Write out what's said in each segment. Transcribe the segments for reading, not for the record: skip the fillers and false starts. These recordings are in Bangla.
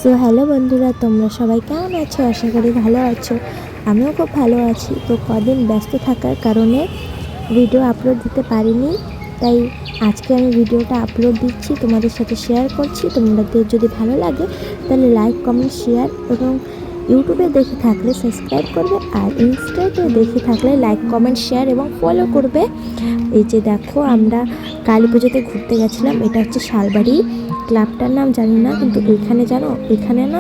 সো হ্যালো বন্ধুরা, তোমরা সবাই কেমন আছো? আশা করি ভালো আছো। আমিও খুব ভালো আছি। তো কদিন ব্যস্ত থাকার কারণে ভিডিও আপলোড দিতে পারিনি, তাই আজকে আমি ভিডিওটা আপলোড দিচ্ছি, তোমাদের সাথে শেয়ার করছি। তোমাদের যদি ভালো লাগে তাহলে লাইক, কমেন্ট, শেয়ার এবং ইউটিউবে দেখে থাকলে সাবস্ক্রাইব করবে, আর ইনস্টাতে দেখে থাকলে লাইক, কমেন্ট, শেয়ার এবং ফলো করবে। এই যে দেখো, আমরা কালী পুজোতে ঘুরতে গেছিলাম। এটা হচ্ছে শালবাড়ি, ক্লাবটার নাম জানি না, কিন্তু এখানে জানো, এখানে না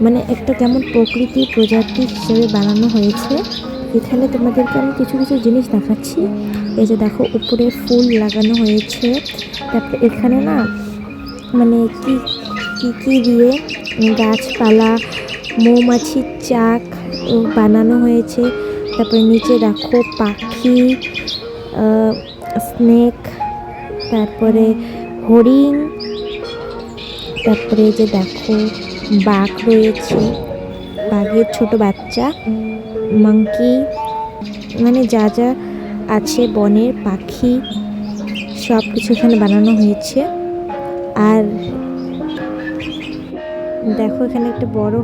মানে একটা কেমন প্রকৃতি প্রজাতি হিসেবে বানানো হয়েছে। এখানে তোমাদেরকে আমি কিছু কিছু জিনিস দেখাচ্ছি। এই যে দেখো, উপরে ফুল লাগানো হয়েছে। তারপরে এখানে না মানে কি কি কি দিয়ে গাছপালা, মৌমাছির চাক বানানো হয়েছে। তারপরে নিচে দেখো পাখি, স্নেক, তারপরে হরিণ, তারপরে যে দেখো বাঘ রয়েছে, বাঘের ছোট বাচ্চা, মাংকি, মানে যা যা আছে বনের পাখি সব কিছু এখানে বানানো হয়েছে। আর দেখো, এখানে একটা বড়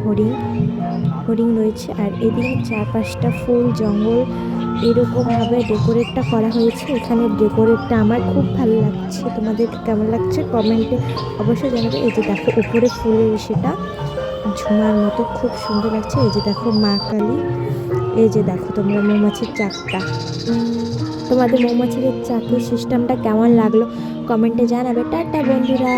হরিণ রয়েছে। আর এদিকে 4-5টা ফুল জঙ্গল এরকমভাবে ডেকোরেটটা করা হয়েছে। এখানে ডেকোরেটটা আমার খুব ভালো লাগছে। তোমাদের কেমন লাগছে কমেন্টে অবশ্যই জানাবে। এই যে দেখো, উপরে ফুলের সেটা ঝুমার মতো খুব সুন্দর লাগছে। এই যে দেখো মা কালী। এই যে দেখো তোমরা মৌমাছির চাকটা, তোমাদের মৌমাছির চাকের সিস্টেমটা কেমন লাগলো কমেন্টে জানাবে। টাটা বন্ধুরা।